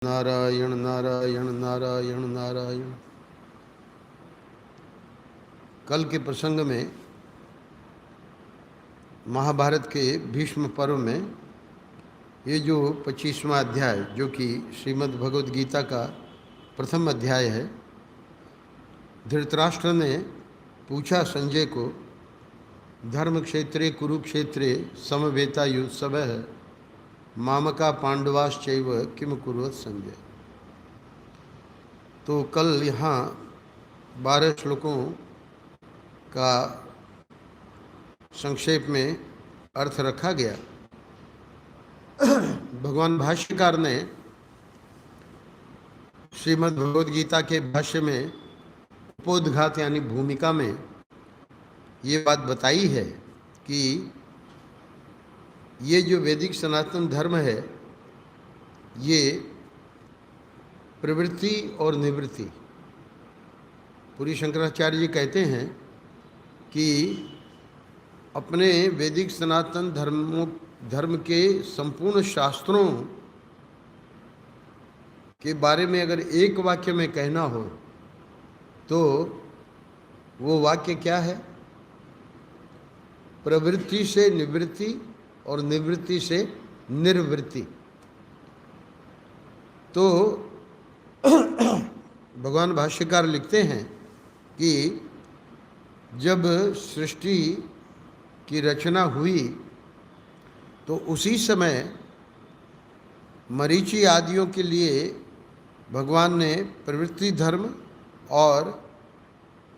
नारायण नारायण नारायण नारायण। कल के प्रसंग में महाभारत के भीष्म पर्व में ये जो 25वां अध्याय, जो कि श्रीमद् भगवद गीता का प्रथम अध्याय है, धृतराष्ट्र ने पूछा संजय को, धर्म क्षेत्रे कुरुक्षेत्रे समवेतायुत्सवः मामका पांडवाश्चैव किम कुर्वत संजय। तो कल यहाँ 12 श्लोकों का संक्षेप में अर्थ रखा गया। भगवान भाष्यकार ने श्रीमद् भगवद गीता के भाष्य में उपोद्घात यानी भूमिका में ये बात बताई है कि ये जो वैदिक सनातन धर्म है, ये प्रवृत्ति और निवृत्ति, पूरी शंकराचार्य जी कहते हैं कि अपने वैदिक सनातन धर्म के संपूर्ण शास्त्रों के बारे में अगर एक वाक्य में कहना हो तो वो वाक्य क्या है? प्रवृत्ति से निवृत्ति और निवृत्ति से निर्वृत्ति। तो भगवान भाष्यकार लिखते हैं कि जब सृष्टि की रचना हुई तो उसी समय मरीचि आदियों के लिए भगवान ने प्रवृत्ति धर्म और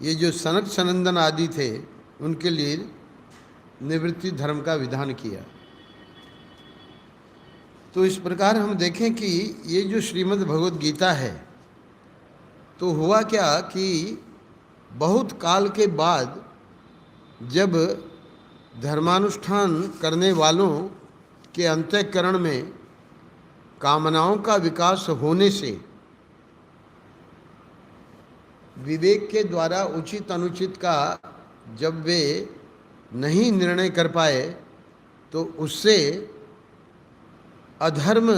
ये जो सनक सनंदन आदि थे उनके लिए निवृत्ति धर्म का विधान किया। तो इस प्रकार हम देखें कि ये जो श्रीमद् भगवद गीता है, तो हुआ क्या कि बहुत काल के बाद जब धर्मानुष्ठान करने वालों के अंतःकरण में कामनाओं का विकास होने से विवेक के द्वारा उचित अनुचित का जब वे नहीं निर्णय कर पाए तो उससे अधर्म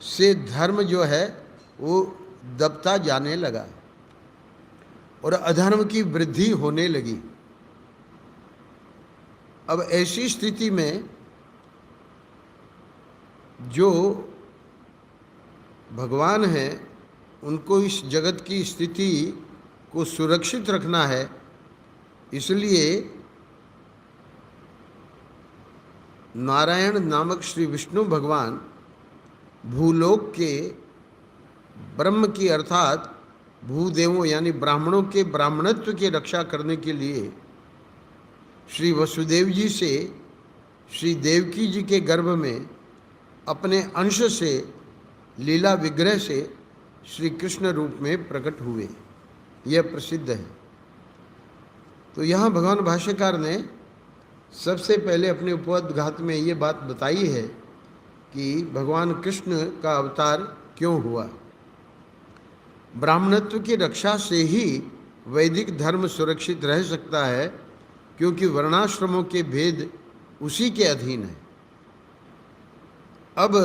से धर्म जो है वो दबता जाने लगा और अधर्म की वृद्धि होने लगी। अब ऐसी स्थिति में जो भगवान हैं उनको इस जगत की स्थिति को सुरक्षित रखना है, इसलिए नारायण नामक श्री विष्णु भगवान भूलोक के ब्रह्म की अर्थात भूदेवों यानी ब्राह्मणों के ब्राह्मणत्व की रक्षा करने के लिए श्री वसुदेव जी से श्री देवकी जी के गर्भ में अपने अंश से लीला विग्रह से श्री कृष्ण रूप में प्रकट हुए। यह प्रसिद्ध है। तो यहाँ भगवान भाष्यकार ने सबसे पहले अपने उपोद्घात में ये बात बताई है कि भगवान कृष्ण का अवतार क्यों हुआ। ब्राह्मणत्व की रक्षा से ही वैदिक धर्म सुरक्षित रह सकता है, क्योंकि वर्णाश्रमों के भेद उसी के अधीन है। अब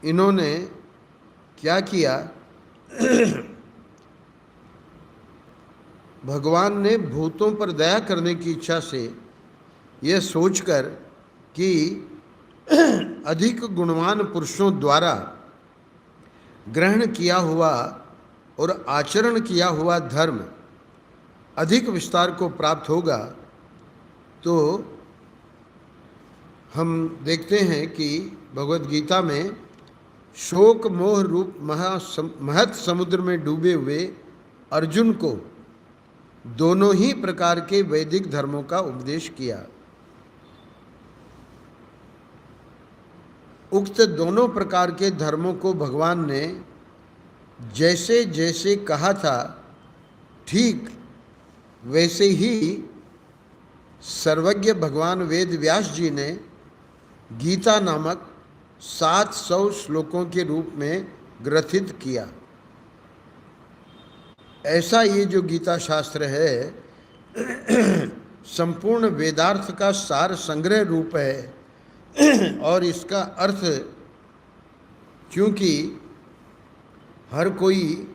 इन्होंने क्या किया, भगवान ने भूतों पर दया करने की इच्छा से यह सोचकर कि अधिक गुणवान पुरुषों द्वारा ग्रहण किया हुआ और आचरण किया हुआ धर्म अधिक विस्तार को प्राप्त होगा, तो हम देखते हैं कि भगवद गीता में शोक मोह रूप महत समुद्र में डूबे हुए अर्जुन को दोनों ही प्रकार के वैदिक धर्मों का उपदेश किया। उक्त दोनों प्रकार के धर्मों को भगवान ने जैसे जैसे कहा था, ठीक वैसे ही सर्वज्ञ भगवान वेद व्यास जी ने गीता नामक 700 श्लोकों के रूप में ग्रथित किया। ऐसा ये जो गीता शास्त्र है संपूर्ण वेदार्थ का सार संग्रह रूप है और इसका अर्थ क्योंकि हर कोई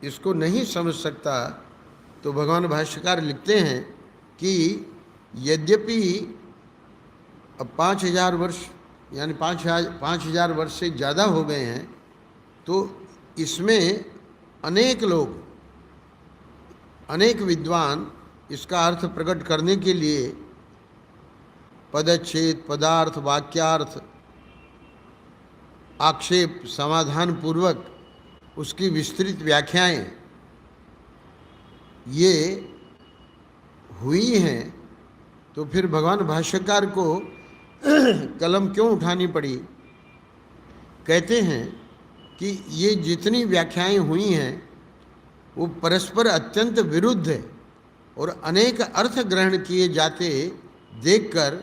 इसको नहीं समझ सकता, तो भगवान भाष्यकार लिखते हैं कि यद्यपि अब 5000 वर्ष यानी 5000 वर्ष से ज़्यादा हो गए हैं, तो इसमें अनेक लोग, अनेक विद्वान इसका अर्थ प्रकट करने के लिए पदच्छेद, पदार्थ, वाक्यार्थ, आक्षेप, समाधान पूर्वक उसकी विस्तृत व्याख्याएं ये हुई हैं। तो फिर भगवान भाष्यकार को कलम क्यों उठानी पड़ी? कहते हैं कि ये जितनी व्याख्याएं हुई हैं वो परस्पर अत्यंत विरुद्ध है और अनेक अर्थ ग्रहण किए जाते देखकर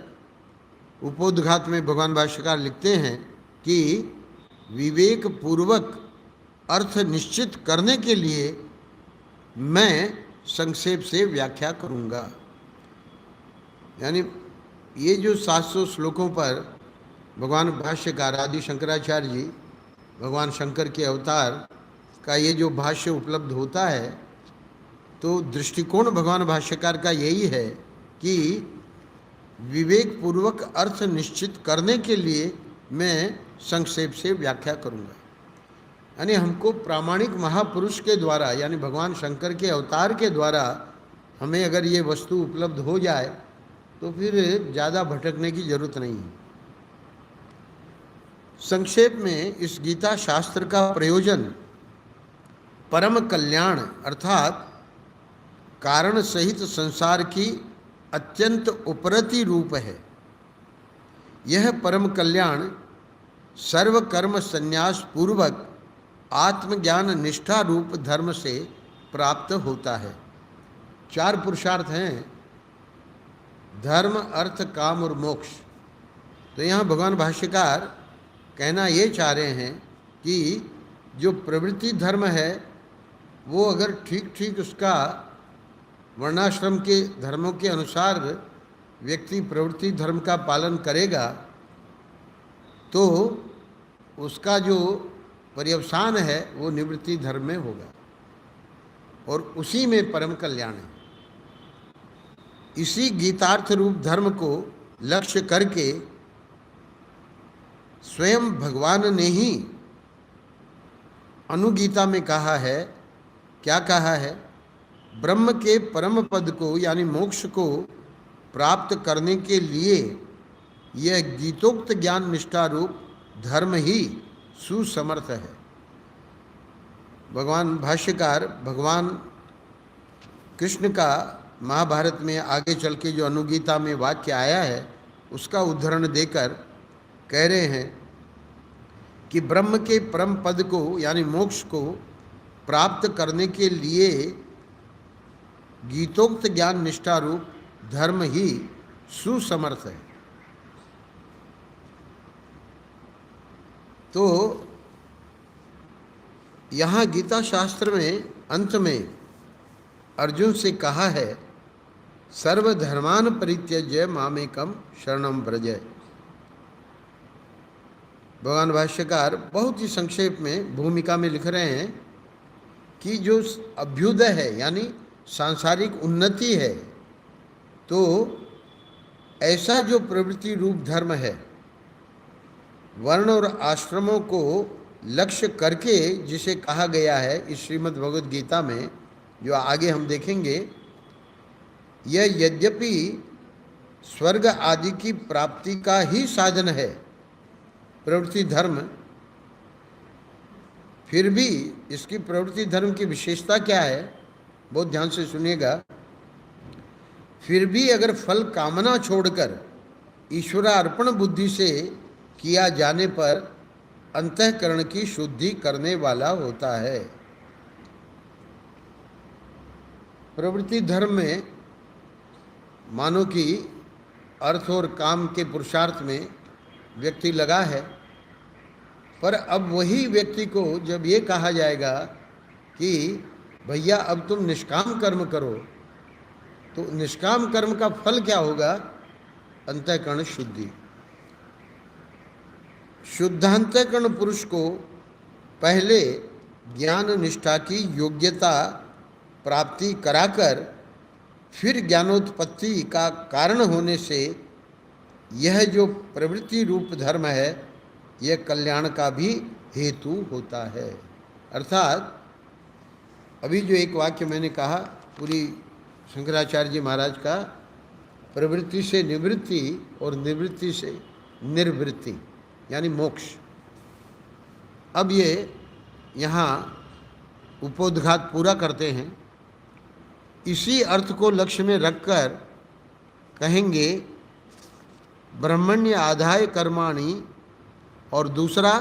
उपोद्घात में भगवान भाष्यकार लिखते हैं कि विवेक पूर्वक अर्थ निश्चित करने के लिए मैं संक्षेप से व्याख्या करूंगा। यानी ये जो 700 श्लोकों पर भगवान भाष्यकार आदि शंकराचार्य जी, भगवान शंकर के अवतार का ये जो भाष्य उपलब्ध होता है, तो दृष्टिकोण भगवान भाष्यकार का यही है कि विवेक पूर्वक अर्थ निश्चित करने के लिए मैं संक्षेप से व्याख्या करूंगा। यानी हमको प्रामाणिक महापुरुष के द्वारा, यानी भगवान शंकर के अवतार के द्वारा हमें अगर ये वस्तु उपलब्ध हो जाए तो फिर ज़्यादा भटकने की जरूरत नहीं है। संक्षेप में इस गीता शास्त्र का प्रयोजन परम कल्याण अर्थात कारण सहित संसार की अत्यंत उपरति रूप है। यह परम कल्याण सर्व कर्म संन्यास पूर्वक आत्मज्ञान निष्ठा रूप धर्म से प्राप्त होता है। 4 पुरुषार्थ हैं, धर्म, अर्थ, काम और मोक्ष। तो यहाँ भगवान भाष्यकार कहना ये चाह रहे हैं कि जो प्रवृत्ति धर्म है वो अगर ठीक ठीक उसका वर्णाश्रम के धर्मों के अनुसार व्यक्ति प्रवृत्ति धर्म का पालन करेगा तो उसका जो पर्यवसान है वो निवृत्ति धर्म में होगा और उसी में परम कल्याण है। इसी गीतार्थ रूप धर्म को लक्ष्य करके स्वयं भगवान ने ही अनुगीता में कहा है। क्या कहा है? ब्रह्म के परम पद को यानी मोक्ष को प्राप्त करने के लिए यह गीतोक्त ज्ञान निष्ठा रूप धर्म ही सुसमर्थ है। भगवान भाष्यकार भगवान कृष्ण का महाभारत में आगे चल के जो अनुगीता में वाक्य आया है उसका उदाहरण देकर कह रहे हैं कि ब्रह्म के परम पद को यानी मोक्ष को प्राप्त करने के लिए गीतोक्त ज्ञान निष्ठा रूप धर्म ही सुसमर्थ है। तो यहाँ गीता शास्त्र में अंत में अर्जुन से कहा है सर्वधर्मान परित्यज्य मामेकम शरणम व्रज। भगवान भाष्यकार बहुत ही संक्षेप में भूमिका में लिख रहे हैं कि जो अभ्युदय है यानी सांसारिक उन्नति है, तो ऐसा जो प्रवृत्ति रूप धर्म है वर्ण और आश्रमों को लक्ष्य करके जिसे कहा गया है इस श्रीमद् भगवद गीता में, जो आगे हम देखेंगे, यह यद्यपि स्वर्ग आदि की प्राप्ति का ही साधन है प्रवृत्ति धर्म, फिर भी इसकी प्रवृत्ति धर्म की विशेषता क्या है, बहुत ध्यान से सुनिएगा। फिर भी अगर फल कामना छोड़कर ईश्वरार्पण बुद्धि से किया जाने पर अंतःकरण की शुद्धि करने वाला होता है। प्रवृत्ति धर्म में मानो कि अर्थ और काम के पुरुषार्थ में व्यक्ति लगा है, पर अब वही व्यक्ति को जब ये कहा जाएगा कि भैया अब तुम निष्काम कर्म करो, तो निष्काम कर्म का फल क्या होगा? अंतःकरण शुद्धि। शुद्धांतःकरण पुरुष को पहले ज्ञान निष्ठा की योग्यता प्राप्ति कराकर फिर ज्ञानोत्पत्ति का कारण होने से यह जो प्रवृत्ति रूप धर्म है यह कल्याण का भी हेतु होता है। अर्थात अभी जो एक वाक्य मैंने कहा पूरी शंकराचार्य जी महाराज का, प्रवृत्ति से निवृत्ति और निवृत्ति से निर्वृत्ति यानी मोक्ष। अब ये यहाँ उपोद्घात पूरा करते हैं। इसी अर्थ को लक्ष्य में रखकर कहेंगे ब्रह्मण्य आधाय कर्माणि, और दूसरा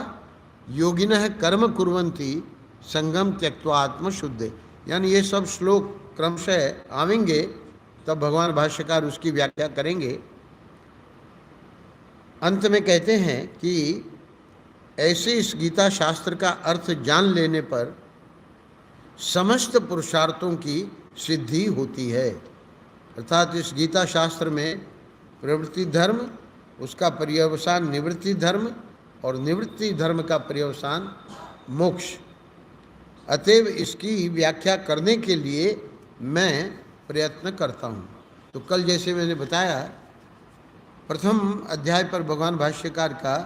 योगिनः कर्म कुर्वन्ति संगम त्यक्त्वा आत्मशुद्धे। यानी ये सब श्लोक क्रमशः आवेंगे, तब भगवान भाष्यकार उसकी व्याख्या करेंगे। अंत में कहते हैं कि ऐसे इस गीता शास्त्र का अर्थ जान लेने पर समस्त पुरुषार्थों की सिद्धि होती है। अर्थात इस गीता शास्त्र में प्रवृत्ति धर्म, उसका पर्यवसान निवृत्ति धर्म, और निवृत्ति धर्म का पर्यवसान मोक्ष। अतएव इसकी व्याख्या करने के लिए मैं प्रयत्न करता हूँ। तो कल जैसे मैंने बताया, प्रथम अध्याय पर भगवान भाष्यकार का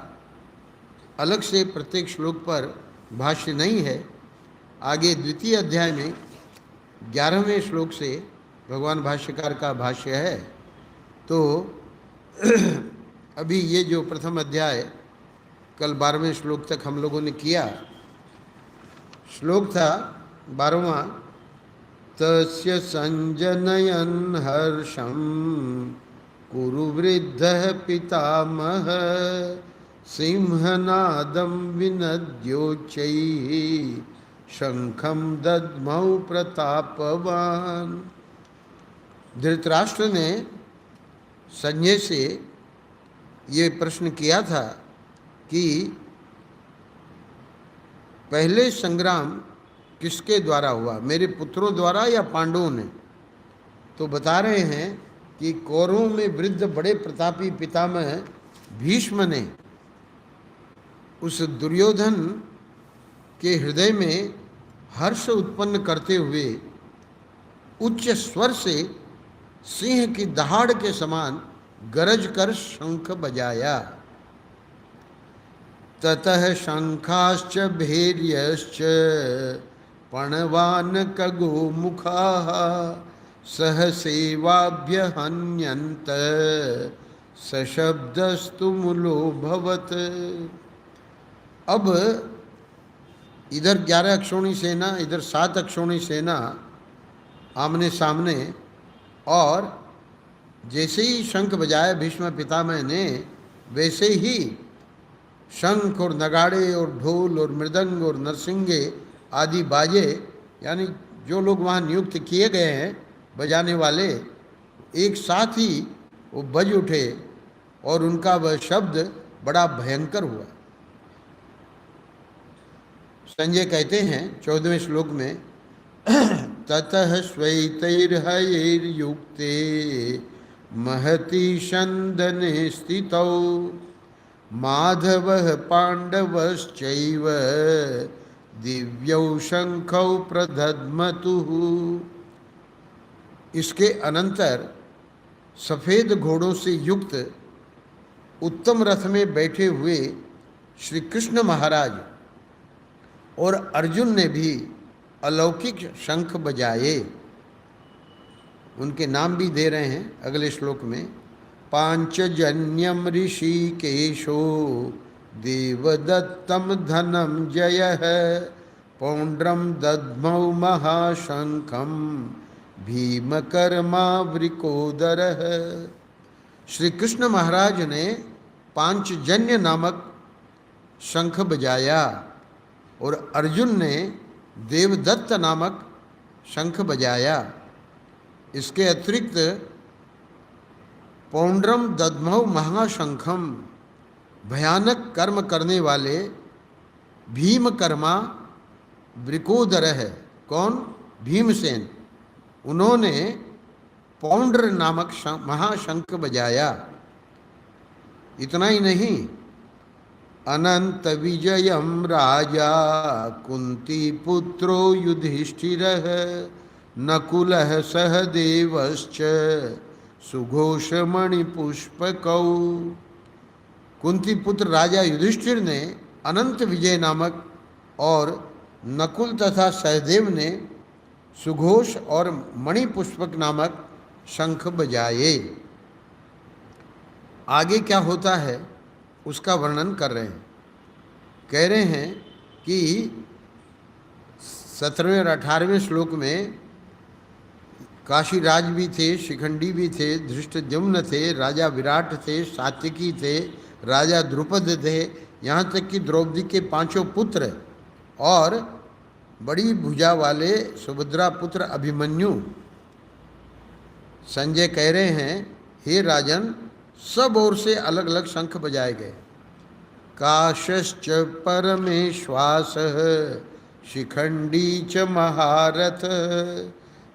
अलग से प्रत्येक श्लोक पर भाष्य नहीं है। आगे द्वितीय अध्याय में 11वें श्लोक से भगवान भाष्यकार का भाष्य है। तो अभी ये जो प्रथम अध्याय कल 12वें श्लोक तक हम लोगों ने किया, श्लोक था 12वां, तस्य संजनयन् हर्षं कुरु वृद्धः पितामह सिंहनादं विनद्योच्चैः शंखं दद्मौ प्रतापवान। धृतराष्ट्र ने संजय से ये प्रश्न किया था कि पहले संग्राम किसके द्वारा हुआ, मेरे पुत्रों द्वारा या पांडवों ने? तो बता रहे हैं कि कौरवों में वृद्ध बड़े प्रतापी पितामह भीष्म ने उस दुर्योधन के हृदय में हर्ष उत्पन्न करते हुए उच्च स्वर से सिंह की दहाड़ के समान गरज कर शंख बजाया। ततः शंखाश्च भैर्यश्च पणवानक गोमुखाः सहसेवाभ्यहन्यन्त सशब्दस्तु मूलोऽभवत्। अब इधर 11 अक्षौणी सेना, इधर 7 अक्षौणी सेना आमने सामने, और जैसे ही शंख बजाया भीष्म पितामह ने, वैसे ही शंख और नगाड़े और ढोल और मृदंग और नरसिंगे आदि बाजे, यानी जो लोग वहाँ नियुक्त किए गए हैं बजाने वाले, एक साथ ही वो बज उठे और उनका वह शब्द बड़ा भयंकर हुआ। संजय कहते हैं 14वें श्लोक में, ततः श्वेतैर्हयैर्युक्ते महति शंदने स्थितौ माधवः पांडवश्चैव दिव्यौ शंखौ प्रदध्मतुः। इसके अनंतर सफ़ेद घोड़ों से युक्त उत्तम रथ में बैठे हुए श्री कृष्ण महाराज और अर्जुन ने भी अलौकिक शंख बजाए। उनके नाम भी दे रहे हैं अगले श्लोक में। पांचजन्यम ऋषिकेशो देवदत्तम धनम जयः पौंड्रम दद्मौ महाशंखम भीमकर्मावृकोदरः। श्री कृष्ण महाराज ने पांचजन्य नामक शंख बजाया और अर्जुन ने देवदत्त नामक शंख बजाया। इसके अतिरिक्त पौंड्रम दद्मौ महाशंखम, भयानक कर्म करने वाले भीमकर्मा वृकोदर है। कौन? भीमसेन। उन्होंने पौंड्र नामक महाशंख बजाया। इतना ही नहीं, अनंत विजयम राजा कुंती पुत्रो युधिष्ठिरः नकुलः सहदेवश्च सुघोषमणिपुष्पकौ। कुंती पुत्र राजा युधिष्ठिर ने अनंत विजय नामक और नकुल तथा सहदेव ने सुघोष और मणिपुष्पक नामक शंख बजाए। आगे क्या होता है उसका वर्णन कर रहे हैं। कह रहे हैं कि 17वें और 18वें श्लोक में काशीराज भी थे, शिखंडी भी थे, धृष्टद्युम्न थे, राजा विराट थे, सात्यकी थे, राजा द्रुपद थे, यहाँ तक कि द्रौपदी के 5 पुत्र और बड़ी भुजा वाले सुभद्रा पुत्र अभिमन्यु। संजय कह रहे हैं, हे राजन, सब ओर से अलग अलग शंख बजाए गए। काशश्च परमेश्वासः शिखंडी च महारथ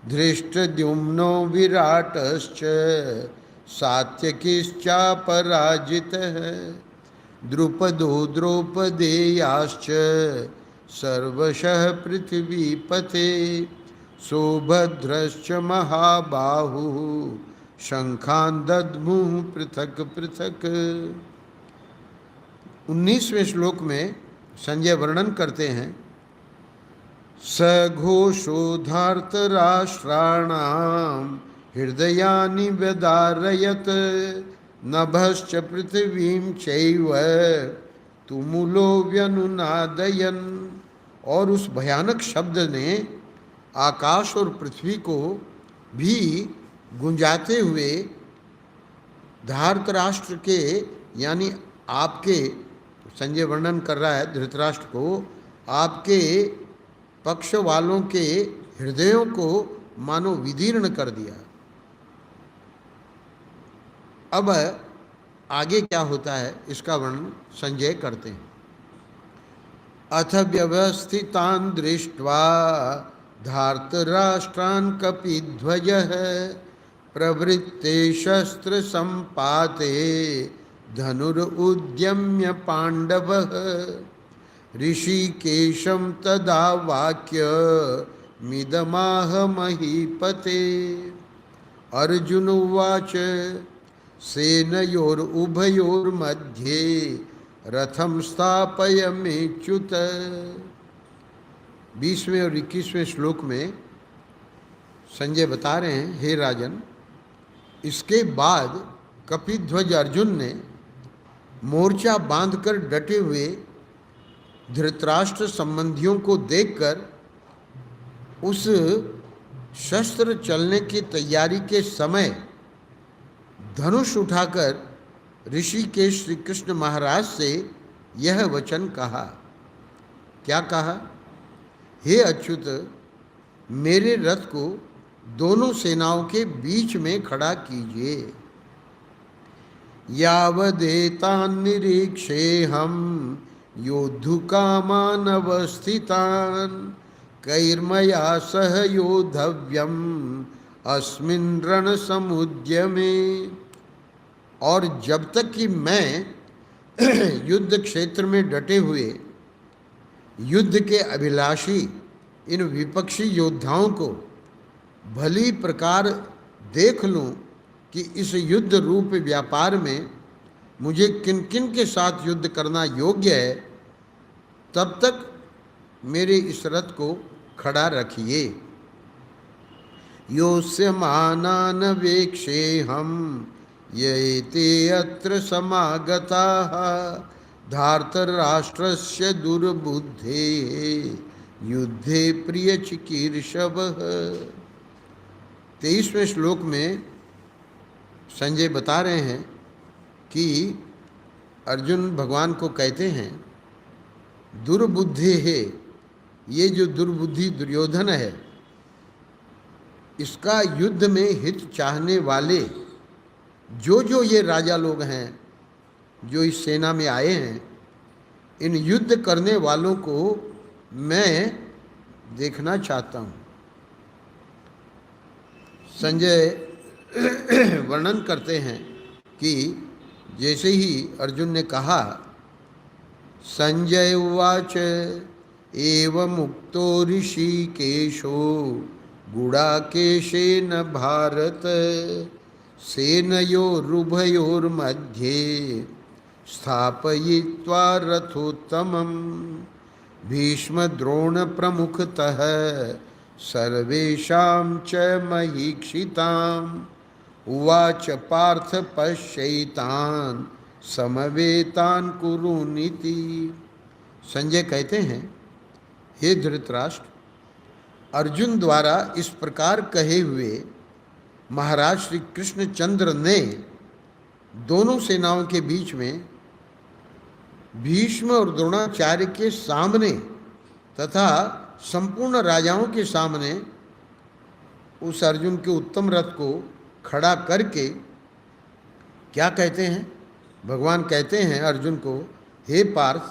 धृष्टद्युम्नो विराटश्च सात्यकिश्चापराजितः द्रुपदो द्रौपदेयाश्च सर्वशः पृथ्वीपते सौभद्रश्च महाबाहुः शंखान् दद्मुः पृथक पृथक। 19वें श्लोक में संजय वर्णन करते हैं, सघोषो धार्तराष्ट्राणां हृदयानि व्यदारयत् नभश्च पृथ्वीं चैव तुमुलो व्यनुनादयन्। और उस भयानक शब्द ने आकाश और पृथ्वी को भी गुंजाते हुए धार्तराष्ट्र के यानी आपके, संजय वर्णन कर रहा है धृतराष्ट्र को, आपके पक्ष वालों के हृदयों को मानो विदीर्ण कर दिया। अब आगे क्या होता है इसका वर्णन संजय करते हैं। अथ व्यवस्थितान् दृष्ट्वा धार्तराष्ट्रान् कपिध्वजः प्रवृत्ते शस्त्र संपाते धनुरुद्यम्य पांडवः ऋषिकेशं तदा वाक्य मिदमाह महीपते। अर्जुन उवाच सेनयोरुभयोर्मध्ये रथं स्थापयमेच्युत। 20वें और 21वें श्लोक में संजय बता रहे हैं, हे राजन, इसके बाद कपिध्वज अर्जुन ने मोर्चा बांधकर डटे हुए धृतराष्ट्र संबंधियों को देखकर उस शस्त्र चलने की तैयारी के समय धनुष उठाकर ऋषिकेश श्री कृष्ण महाराज से यह वचन कहा। क्या कहा? हे अच्युत, मेरे रथ को दोनों सेनाओं के बीच में खड़ा कीजिए। यावदेतान् निरीक्षेऽहं योद्धुकामान् अवस्थितान् कैर्मया सह योद्धव्यम् अस्मिन् रणसमुद्यमे। और जब तक कि मैं युद्ध क्षेत्र में डटे हुए युद्ध के अभिलाषी इन विपक्षी योद्धाओं को भली प्रकार देख लूं कि इस युद्ध रूप व्यापार में मुझे किन किन के साथ युद्ध करना योग्य है, तब तक मेरे इस रथ को खड़ा रखिए। योस्य मानान वेक्षेऽहं येते अत्र समागताः धार्तराष्ट्रस्य दुर्बुद्धेः युद्धे प्रियचिकीर्षवः। 23वें श्लोक में संजय बता रहे हैं कि अर्जुन भगवान को कहते हैं, दुर्बुद्धि है, ये जो दुर्बुद्धि दुर्योधन है, इसका युद्ध में हित चाहने वाले जो ये राजा लोग हैं जो इस सेना में आए हैं, इन युद्ध करने वालों को मैं देखना चाहता हूँ। संजय वर्णन करते हैं कि जैसे ही अर्जुन ने कहा संजय उवाच एवमुक्तो ऋषिकेशो गुडाकेशेन भारत सेनयोरुभयोर्मध्ये स्थापयित्वा रथोत्तमं भीष्मद्रोणप्रमुखतः सर्वेषां च महीक्षिताम् उवाच पार्थ पश्यैतान् समवेतान् कुरुनीति। संजय कहते हैं, हे धृतराष्ट्र, अर्जुन द्वारा इस प्रकार कहे हुए महाराज श्री कृष्णचंद्र ने दोनों सेनाओं के बीच में भीष्म और द्रोणाचार्य के सामने तथा संपूर्ण राजाओं के सामने उस अर्जुन के उत्तम रथ को खड़ा करके क्या कहते हैं? भगवान कहते हैं अर्जुन को, हे पार्थ,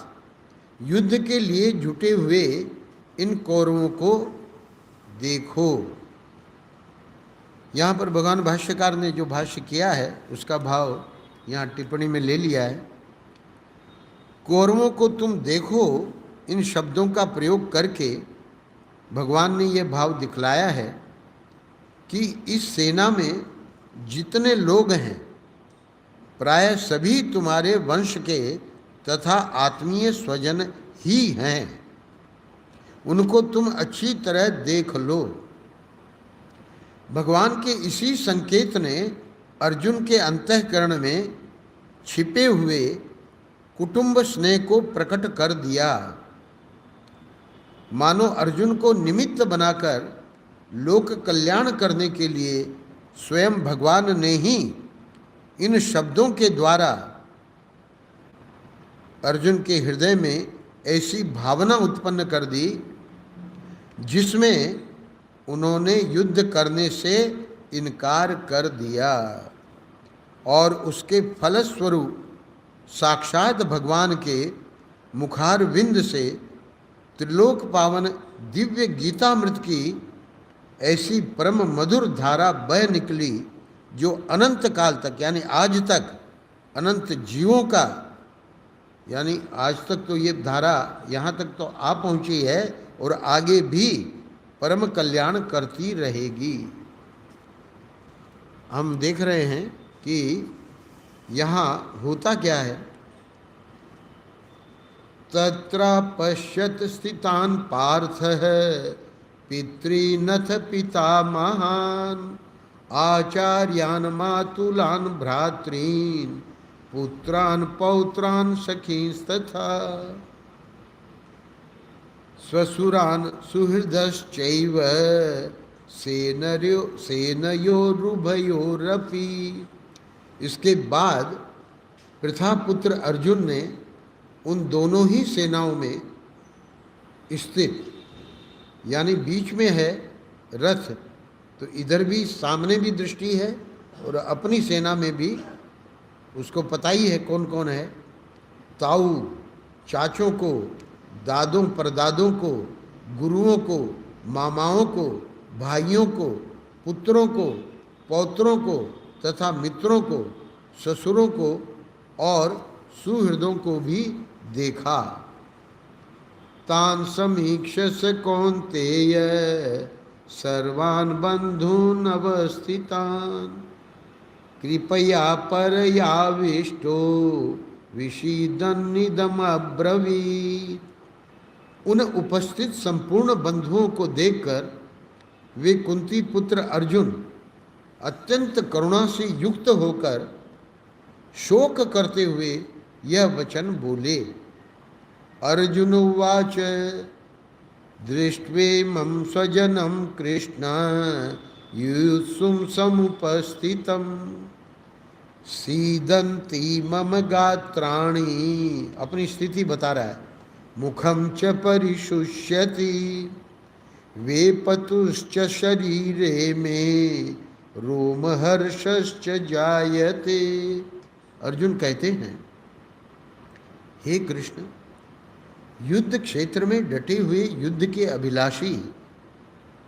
युद्ध के लिए जुटे हुए इन कौरवों को देखो। यहाँ पर भगवान भाष्यकार ने जो भाष्य किया है उसका भाव यहाँ टिप्पणी में ले लिया है। कौरवों को तुम देखो, इन शब्दों का प्रयोग करके भगवान ने यह भाव दिखलाया है कि इस सेना में जितने लोग हैं प्राय सभी तुम्हारे वंश के तथा आत्मीय स्वजन ही हैं, उनको तुम अच्छी तरह देख लो। भगवान के इसी संकेत ने अर्जुन के अंतःकरण में छिपे हुए कुटुंब स्नेह को प्रकट कर दिया। मानो अर्जुन को निमित्त बनाकर लोक कल्याण करने के लिए स्वयं भगवान ने ही इन शब्दों के द्वारा अर्जुन के हृदय में ऐसी भावना उत्पन्न कर दी जिसमें उन्होंने युद्ध करने से इनकार कर दिया और उसके फलस्वरूप साक्षात भगवान के मुखारविंद से त्रिलोक पावन दिव्य गीतामृत की ऐसी परम मधुर धारा बह निकली जो अनंत काल तक, यानी आज तक, अनंत जीवों का, यानी आज तक तो ये धारा यहाँ तक तो आ पहुँची है और आगे भी परम कल्याण करती रहेगी। हम देख रहे हैं कि यहाँ होता क्या है। तत्र पश्यत स्थितान् पार्थः पितॄनथ पितामहान् आचार्यान् मातुलान् भ्रातॄन् पुत्रान् पौत्रान् सखींस्तथा स्वसुरान् सुहृदश्चैव सेनयोरुभयोरपि। इसके बाद पृथापुत्र अर्जुन ने उन दोनों ही सेनाओं में स्थित, यानी बीच में है रथ, तो इधर भी सामने भी दृष्टि है और अपनी सेना में भी उसको पता ही है कौन कौन है। ताऊ चाचों को, दादों परदादों को, गुरुओं को, मामाओं को, भाइयों को, पुत्रों को, पौत्रों को तथा मित्रों को, ससुरों को और सुहृदों को भी देखा। तान समीक्षस कौन्तेय सर्वान् बंधून् अवस्थितान् कृपया परयाविष्टो विषीदन्निदम् अब्रवीत्। उन उपस्थित संपूर्ण बंधुओं को देखकर वे कुंती पुत्र अर्जुन अत्यंत करुणा से युक्त होकर शोक करते हुए यह वचन बोले। अर्जुन उवाच दृष्ट्वेमं स्वजनं कृष्ण युत्सुं समुपस्थितं सीदन्ति मम गात्राणि। अपनी स्थिति बता रहा है। मुखम च परिशुष्यति वेपतुश्च शरीरे में रोमहर्षश्च जायते। अर्जुन कहते हैं, हे कृष्ण, युद्ध क्षेत्र में डटे हुए युद्ध के अभिलाषी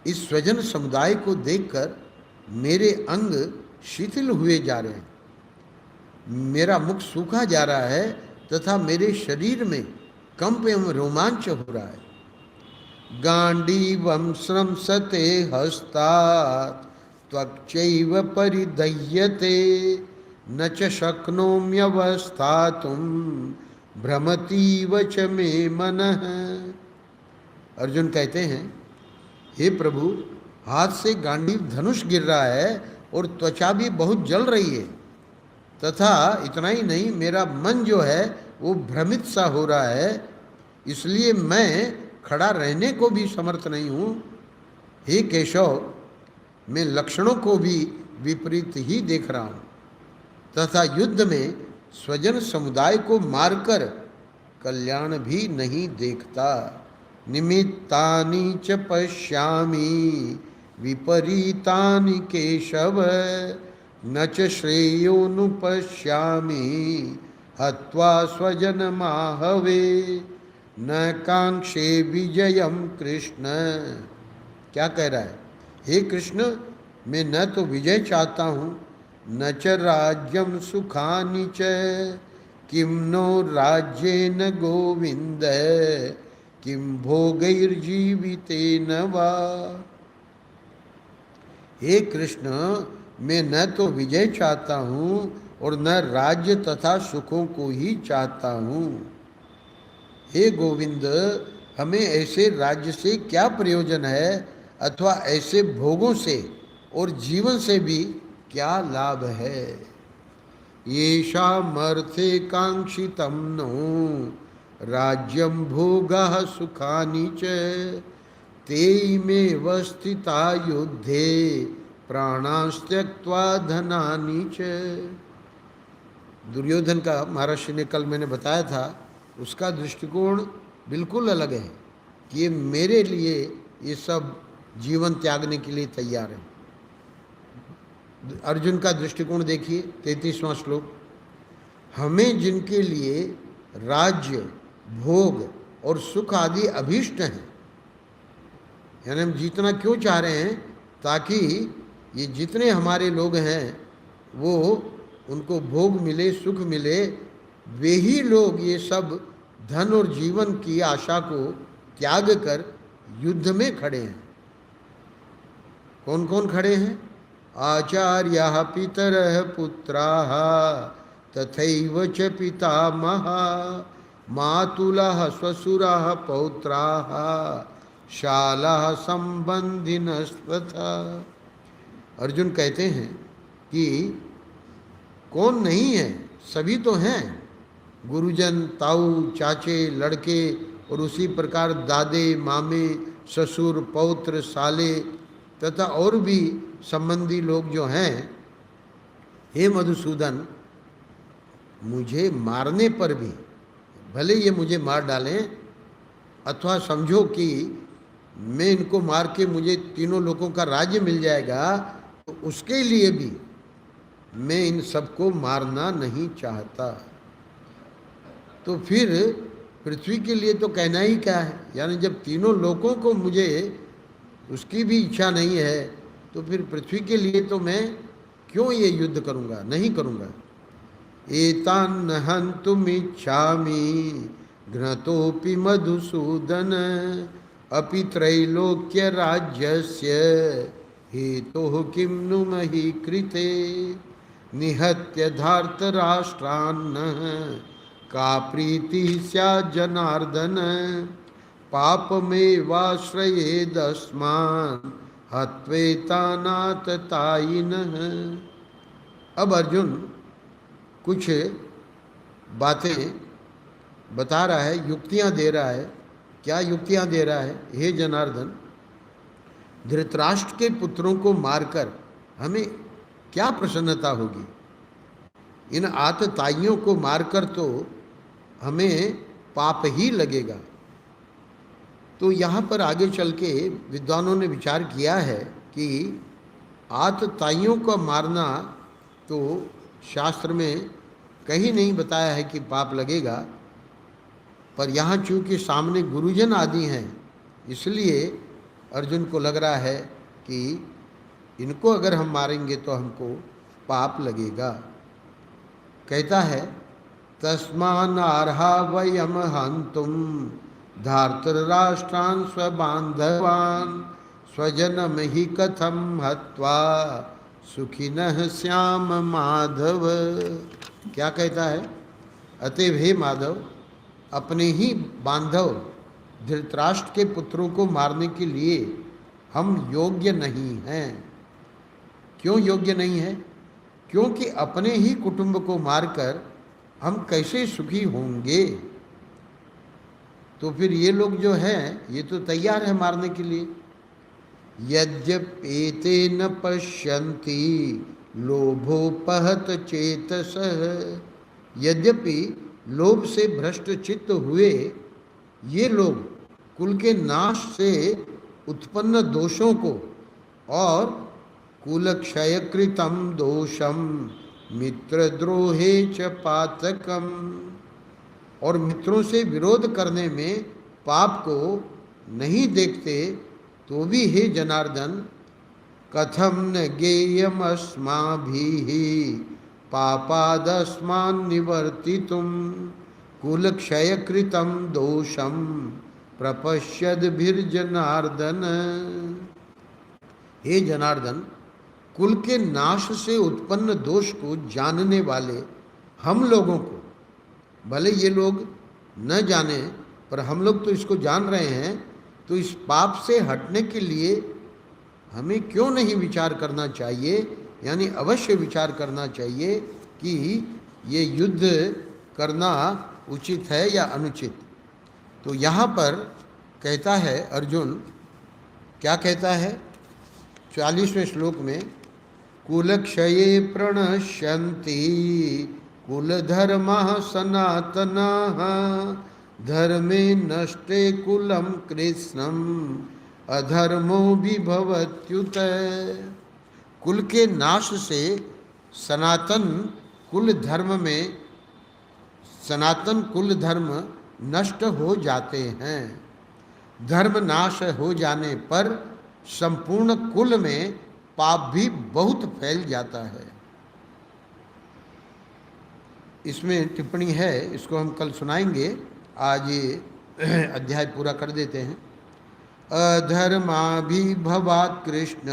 इस स्वजन समुदाय को देखकर मेरे अंग शिथिल हुए जा रहे हैं, मेरा मुख सूखा जा रहा है तथा मेरे शरीर में कंप एवं रोमांच हो रहा है। गांडीवं स्रंसते हस्तात् त्वक्चैव परिदह्यते न च शक्नोम्यवस्थातुं भ्रमतीव च मे मनः। अर्जुन कहते हैं, हे प्रभु, हाथ से गांडीव धनुष गिर रहा है और त्वचा भी बहुत जल रही है, तथा इतना ही नहीं, मेरा मन जो है वो भ्रमित सा हो रहा है, इसलिए मैं खड़ा रहने को भी समर्थ नहीं हूँ। हे केशव, मैं लक्षणों को भी विपरीत ही देख रहा हूँ तथा युद्ध में स्वजन समुदाय को मारकर कल्याण भी नहीं देखता। निमित्तानि च पश्यामि विपरीतानि केशव न च श्रेयोनुपश्यामि हत्वा स्वजनमाहवे न कांक्षे विजयम कृष्ण। क्या कह रहा है? हे कृष्ण, मैं न तो विजय चाहता हूँ, न च राज्यम सुखानि च किम नो राज्येन गोविंद किम भोगैर्जीवितेन वा। हे कृष्ण, मैं न तो विजय चाहता हूँ और न राज्य तथा सुखों को ही चाहता हूँ। हे गोविंद, हमें ऐसे राज्य से क्या प्रयोजन है अथवा ऐसे भोगों से और जीवन से भी क्या लाभ है। येषामर्थे कांक्षितं नो राज्यं भोगः सुखानि च तेमेव स्थिता युद्धे प्राणास्त्यक्त्वा धनानि च। दुर्योधन का महर्षि ने कल मैंने बताया था, उसका दृष्टिकोण बिल्कुल अलग है कि ये मेरे लिए ये सब जीवन त्यागने के लिए तैयार है। अर्जुन का दृष्टिकोण देखिए, 33वां श्लोक। हमें जिनके लिए राज्य, भोग और सुख आदि अभीष्ट हैं, यानी हम जीतना क्यों चाह रहे हैं, ताकि ये जितने हमारे लोग हैं वो उनको भोग मिले, सुख मिले, वे ही लोग ये सब धन और जीवन की आशा को त्याग कर युद्ध में खड़े हैं। कौन कौन खड़े हैं? आचार्याः पितरः पुत्राः तथैव च पितामहाः मातुलः श्वशुराः पौत्राः शालाः संबंधिनस्तथा। अर्जुन कहते हैं कि कौन नहीं है, सभी तो हैं। गुरुजन, ताऊ, चाचे, लड़के और उसी प्रकार दादे, मामे, ससुर, पौत्र, साले तथा और भी संबंधी लोग जो हैं। हे मधुसूदन, मुझे मारने पर भी, भले ये मुझे मार डालें अथवा समझो कि मैं इनको मार के मुझे तीनों लोगों का राज्य मिल जाएगा, तो उसके लिए भी मैं इन सबको मारना नहीं चाहता। तो फिर पृथ्वी के लिए तो कहना ही क्या है, यानी जब तीनों लोगों को मुझे उसकी भी इच्छा नहीं है, तो फिर पृथ्वी के लिए तो मैं क्यों ये युद्ध करूँगा, नहीं करूँगा। एतान् हन्तुमिच्छामि घ्नतोऽपि मधुसूदन अपि त्रैलोक्य राज्यस्य हेतुः किं नु मही कृते निहत्य धार्तराष्ट्रान्नः का प्रीति स्यात् जनार्दन पापमेवाश्रयेदस्मान् हत्वेतानाततायिनः। अब अर्जुन कुछ बातें बता रहा है, युक्तियां दे रहा है। क्या युक्तियां दे रहा है? हे जनार्दन, धृतराष्ट्र के पुत्रों को मारकर हमें क्या प्रसन्नता होगी? इन आतताइयों को मारकर तो हमें पाप ही लगेगा। तो यहाँ पर आगे चल के विद्वानों ने विचार किया है कि आतताइयों को मारना तो शास्त्र में कहीं नहीं बताया है कि पाप लगेगा, पर यहाँ चूँकि सामने गुरुजन आदि हैं, इसलिए अर्जुन को लग रहा है कि इनको अगर हम मारेंगे तो हमको पाप लगेगा। कहता है तस्मानार्हा वयम हंतुम धार्तराष्ट्रान् स्वबान्धवान् स्वजनम ही कथम हत्वा सुखिनः श्याम माधव। क्या कहता है? अतएव हे माधव, अपने ही बांधव धृतराष्ट्र के पुत्रों को मारने के लिए हम योग्य नहीं हैं। क्यों योग्य नहीं है? क्योंकि अपने ही कुटुंब को मारकर हम कैसे सुखी होंगे। तो फिर ये लोग जो हैं ये तो तैयार है मारने के लिए। यद्यपेते न पश्यन्ति लोभोपहत चेतसः। यद्यपि लोभ से भ्रष्ट चित्त हुए ये लोग कुल के नाश से उत्पन्न दोषों को और कुलक्षयकृतं दोषम मित्रद्रोहे च पातकम, और मित्रों से विरोध करने में पाप को नहीं देखते, तो भी हे जनार्दन, कथम न ज्ञेयमस्माभिः पापादस्मान् निवर्तितुं कुलक्षयकृतं दोषम प्रपश्यद्भिर्जनार्दन। हे जनार्दन, कुल के नाश से उत्पन्न दोष को जानने वाले हम लोगों को, भले ये लोग न जाने पर हम लोग तो इसको जान रहे हैं, तो इस पाप से हटने के लिए हमें क्यों नहीं विचार करना चाहिए, यानी अवश्य विचार करना चाहिए कि ये युद्ध करना उचित है या अनुचित। तो यहाँ पर कहता है अर्जुन, क्या कहता है 40वें श्लोक में, कुलक्षये प्रणश्यन्ति कुलधर्मः सनातनः धर्मे नष्टे कुलं कृत्स्नम् अधर्मो विभवत्युत। कुल के नाश से सनातन कुल धर्म नष्ट हो जाते हैं। धर्म नाश हो जाने पर संपूर्ण कुल में पाप भी बहुत फैल जाता है। इसमें टिप्पणी है, इसको हम कल सुनाएंगे, आज ये अध्याय पूरा कर देते हैं। अधर्माभिभवात् कृष्ण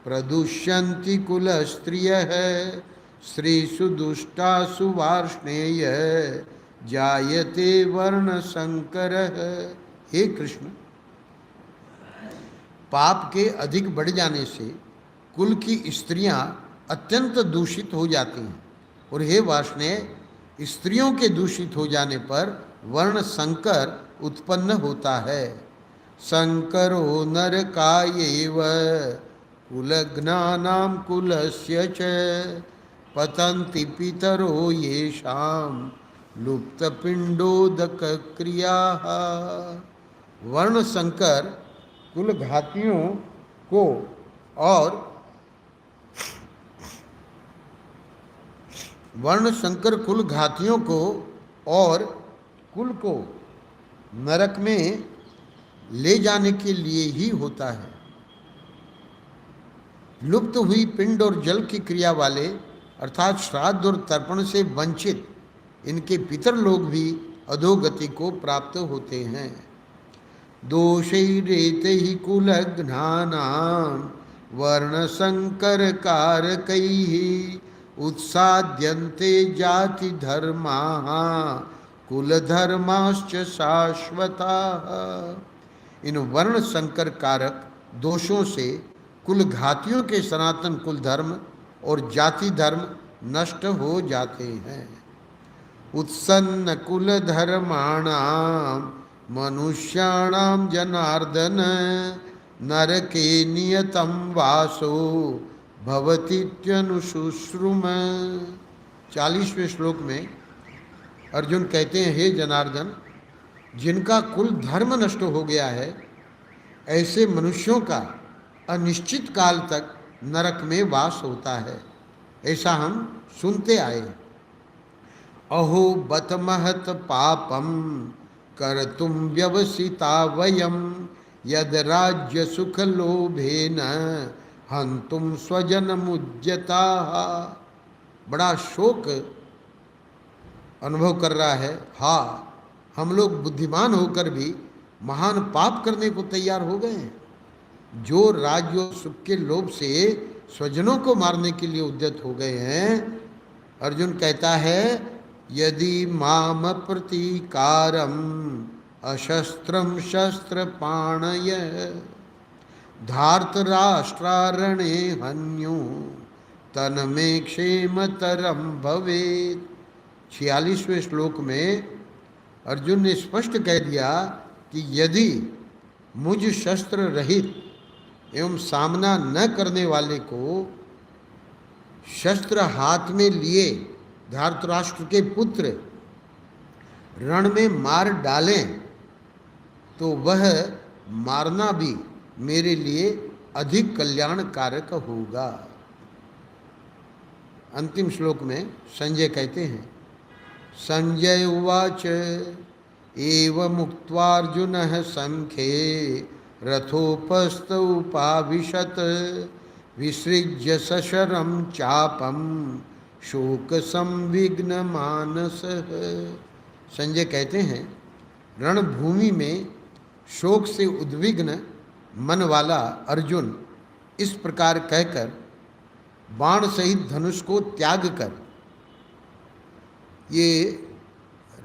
प्रदुष्यन्ति कुलस्त्रियः स्त्रीषु दुष्टासु वार्ष्णेय जायते वर्ण संकरः। हे कृष्ण, पाप के अधिक बढ़ जाने से कुल की स्त्रियां अत्यंत दूषित हो जाती हैं, और हे वार्ष्णेय, स्त्रियों के दूषित हो जाने पर वर्ण संकर उत्पन्न होता है। संकरो नरकायैव कुलघ्नानां कुलस्य च पतन्ति पितरो येषां लुप्तपिंडोदक क्रियाः। वर्ण संकर कुल घातियों को और वर्ण संकर कुल घातियों को और कुल को नरक में ले जाने के लिए ही होता है। लुप्त हुई पिंड और जल की क्रिया वाले अर्थात श्राद्ध और तर्पण से वंचित इनके पितर लोग भी अधोगति को प्राप्त होते हैं। दोषैरेते ही कुलघ्नानां वर्ण संकर कारकैः उत्साद्यन्ते जाति धर्माः कुलधर्माश्च शाश्वताः। इन वर्ण संकर कारक दोषों से कुल घातियों के सनातन कुल धर्म और जाति धर्म नष्ट हो जाते हैं। उत्सन्न कुल धर्माणां मनुष्याणां जनार्दन नरके नियतं वासो भवतीत्यनुशुश्रुम। 40वें श्लोक में अर्जुन कहते हैं, हे जनार्दन, जिनका कुल धर्म नष्ट हो गया है, ऐसे मनुष्यों का अनिश्चित काल तक नरक में वास होता है, ऐसा हम सुनते आए। अहो बत महत पापम कर्तुम व्यवसिता वयम यद राज्य सुख लोभेन हंतुम स्वजन मुज्यता। बड़ा शोक अनुभव कर रहा है, हाँ हम लोग बुद्धिमान होकर भी महान पाप करने को तैयार हो गए हैं। जो राज्य और सुख के लोभ से स्वजनों को मारने के लिए उद्यत हो गए हैं, अर्जुन कहता है यदि माम प्रतीकारम अशस्त्रम शस्त्र पाणय धार्तराष्ट्रारणे हन्यु तन में क्षेमतरम भवेत। 46वें श्लोक में अर्जुन ने स्पष्ट कह दिया कि यदि मुझ शस्त्र रहित एवं सामना न करने वाले को शस्त्र हाथ में लिए धार्तराष्ट्र के पुत्र रण में मार डालें तो वह मारना भी मेरे लिए अधिक कल्याणकारक होगा। अंतिम श्लोक में संजय कहते हैं, संजय उवाच एवमुक्त्वार्जुनः संख्ये रथोपस्थ उपाविशत् विसृज्य सशरं चापम शोक संविघ्न मानसः। संजय कहते हैं, रणभूमि में शोक से उद्विग्न मन वाला अर्जुन इस प्रकार कहकर बाण सहित धनुष को त्याग कर, ये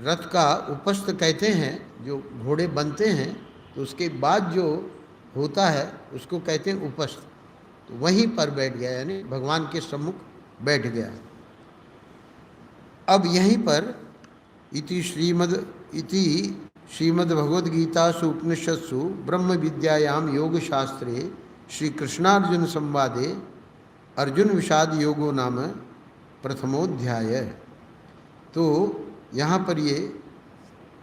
रथ का उपस्थ कहते हैं, जो घोड़े बनते हैं तो उसके बाद जो होता है उसको कहते हैं उपस्थ, तो वहीं पर बैठ गया, यानी भगवान के सम्मुख बैठ गया। अब यहीं पर इति श्रीमद्भगवद्गीतासु उपनिषत्सु ब्रह्म विद्यायाम योग शास्त्रे श्री कृष्णार्जुन संवादे अर्जुन विषाद योगो नाम प्रथमोध्याय। तो यहाँ पर ये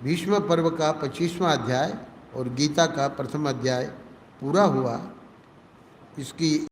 भीष्म पर्व का 25वां अध्याय और गीता का प्रथम अध्याय पूरा हुआ। इसकी